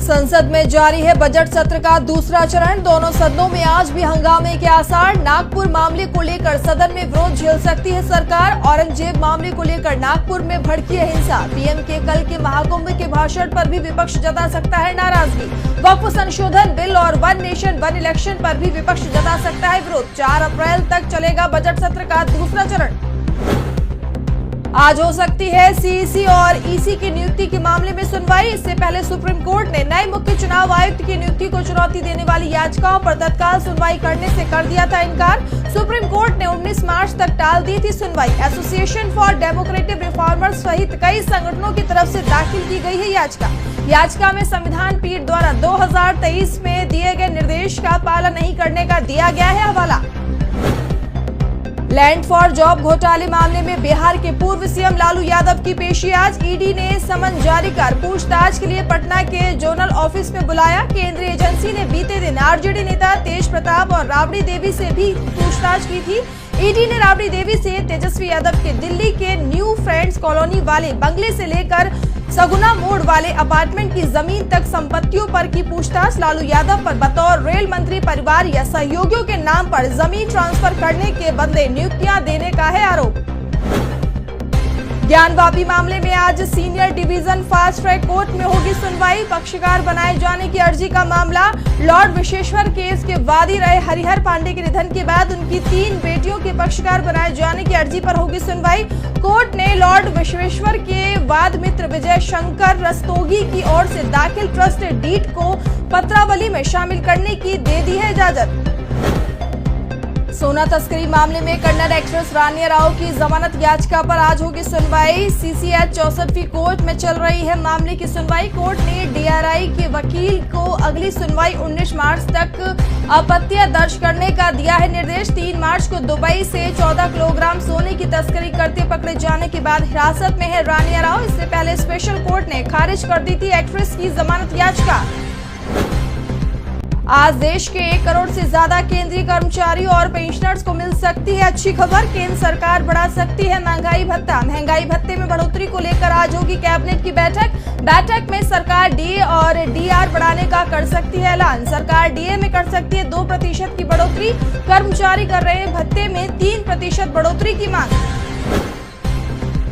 संसद में जारी है बजट सत्र का दूसरा चरण। दोनों सदनों में आज भी हंगामे के आसार। नागपुर मामले को लेकर सदन में विरोध झेल सकती है सरकार। औरंगजेब मामले को लेकर नागपुर में भड़की है हिंसा। पीएम के कल के महाकुंभ के भाषण पर भी विपक्ष जता सकता है नाराजगी। वक्फ संशोधन बिल और वन नेशन वन इलेक्शन पर भी विपक्ष जता सकता है विरोध। 4 अप्रैल तक चलेगा बजट सत्र का दूसरा चरण। आज हो सकती है सीईसी और ईसी की नियुक्ति के मामले में सुनवाई। इससे पहले सुप्रीम कोर्ट ने नए मुख्य चुनाव आयुक्त की नियुक्ति को चुनौती देने वाली याचिकाओं पर तत्काल सुनवाई करने से कर दिया था इनकार। सुप्रीम कोर्ट ने 19 मार्च तक टाल दी थी सुनवाई। एसोसिएशन फॉर डेमोक्रेटिक रिफॉर्मर्स सहित कई संगठनों की तरफ से दाखिल की गई है याचिका में संविधान पीठ द्वारा 2023 में दिए गए निर्देश का पालन नहीं करने का दिया गया है हवाला। लैंड फॉर जॉब घोटाले मामले में बिहार के पूर्व सीएम लालू यादव की पेशी आज। ईडी ने समन जारी कर पूछताछ के लिए पटना के जोनल ऑफिस में बुलाया। केंद्रीय एजेंसी ने बीते दिन आरजेडी नेता तेज प्रताप और राबड़ी देवी से भी पूछताछ की थी। ईडी ने राबड़ी देवी से तेजस्वी यादव के दिल्ली के न्यू फ्रेंड्स कॉलोनी वाले बंगले से लेकर सगुना मोड़ वाले अपार्टमेंट की जमीन तक संपत्तियों पर की पूछताछ। लालू यादव पर बतौर रेल मंत्री परिवार या सहयोगियों के नाम पर जमीन ट्रांसफर करने के बदले नियुक्तियां देने का है आरोप। ज्ञानवापी मामले में आज senior division fast track court में होगी सुनवाई। पक्षकार बनाए जाने की अर्जी का मामला। लॉर्ड विश्वेश्वर केस के वादी रहे हरिहर पांडे के निधन के बाद उनकी 3 बेटियों के पक्षकार बनाए जाने की अर्जी पर होगी सुनवाई। कोर्ट ने लॉर्ड विश्वेश्वर के वाद मित्र विजय शंकर रस्तोगी की ओर से दाखिल ट्रस्ट डीड को पत्रावली में शामिल करने की दे दी है इजाजत। सोना तस्करी मामले में कन्नड़ एक्ट्रेस रानिया राव की जमानत याचिका पर आज होगी सुनवाई। सीसीएच 64वीं कोर्ट में चल रही है मामले की सुनवाई। कोर्ट ने डीआरआई के वकील को अगली सुनवाई 19 मार्च तक आपत्तियां दर्ज करने का दिया है निर्देश। 3 मार्च को दुबई से 14 किलोग्राम सोने की तस्करी करते पकड़े जाने के बाद हिरासत में है रानिया राव। इससे पहले स्पेशल कोर्ट ने खारिज कर दी थी एक्ट्रेस की जमानत याचिका। आज देश के 1 करोड़ से ज्यादा केंद्रीय कर्मचारियों और पेंशनर्स को मिल सकती है अच्छी खबर। केंद्र सरकार बढ़ा सकती है महंगाई भत्ता। महंगाई भत्ते में बढ़ोतरी को लेकर आज होगी कैबिनेट की बैठक में सरकार डीए और डीआर बढ़ाने का कर सकती है ऐलान। सरकार डीए में कर सकती है 2% की बढ़ोतरी। कर्मचारी कर रहे हैं भत्ते में 3% बढ़ोतरी की मांग।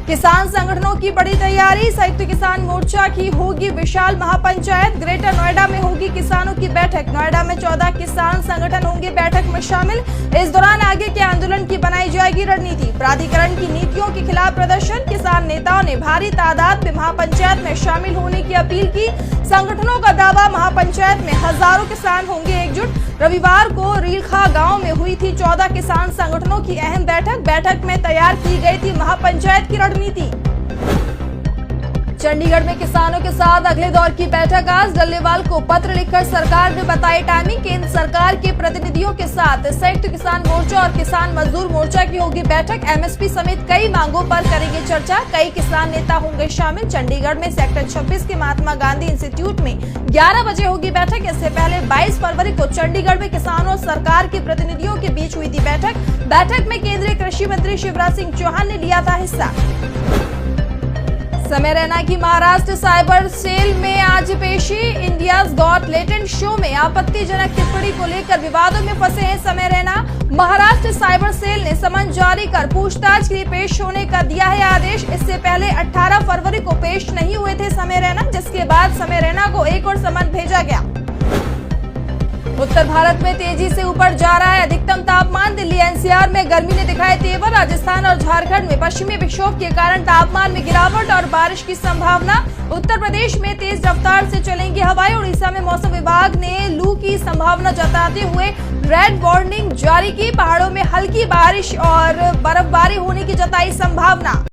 किसान संगठनों की बड़ी तैयारी। संयुक्त किसान मोर्चा की होगी विशाल महापंचायत। ग्रेटर नोएडा में होगी किसानों की बैठक। नोएडा में 14 किसान संगठन होंगे बैठक में शामिल। इस दौरान आगे के आंदोलन की बनाई जाएगी रणनीति। प्राधिकरण की नीतियों के खिलाफ प्रदर्शन। किसान नेताओं ने भारी तादाद में महापंचायत में शामिल होने की अपील की। संगठनों का दावा, महापंचायत में हजारों किसान होंगे एकजुट। रविवार को रीलखा गांव में हुई थी 14 किसान संगठनों की अहम बैठक में तैयार की गई थी महापंचायत की रणनीति। चंडीगढ़ में किसानों के साथ अगले दौर की बैठक आज। डल्लेवाल को पत्र लिखकर सरकार ने बताई टाइमिंग। केंद्र सरकार के प्रतिनिधियों के साथ संयुक्त किसान मोर्चा और किसान मजदूर मोर्चा की होगी बैठक। एमएसपी समेत कई मांगों पर करेंगे चर्चा। कई किसान नेता होंगे शामिल। चंडीगढ़ में सेक्टर 26 के महात्मा गांधी इंस्टीट्यूट में 11 बजे होगी बैठक। इससे पहले 22 फरवरी को चंडीगढ़ में किसानों और सरकार के प्रतिनिधियों के बीच हुई थी बैठक में केंद्रीय कृषि मंत्री शिवराज सिंह चौहान ने लिया था हिस्सा। समय रैना की महाराष्ट्र साइबर सेल में आज पेशी। इंडियाज गॉट लेटेंट शो में आपत्तिजनक टिप्पणी को लेकर विवादों में फंसे हैं समय रैना। महाराष्ट्र साइबर सेल ने समन जारी कर पूछताछ के लिए पेश होने का दिया है आदेश। इससे पहले 18 फरवरी को पेश नहीं हुए थे समय रैना, जिसके बाद समय रैना को एक और समन भेजा गया। उत्तर भारत में तेजी से ऊपर जा रहा है अधिकतम तापमान। दिल्ली एनसीआर में गर्मी ने दिखाए तेवर। राजस्थान और झारखंड में पश्चिमी विक्षोभ के कारण तापमान में गिरावट और बारिश की संभावना। उत्तर प्रदेश में तेज रफ्तार से चलेंगी हवाएं। उड़ीसा में मौसम विभाग ने लू की संभावना जताते हुए रेड वार्निंग जारी की। पहाड़ों में हल्की बारिश और बर्फबारी होने की जताई संभावना।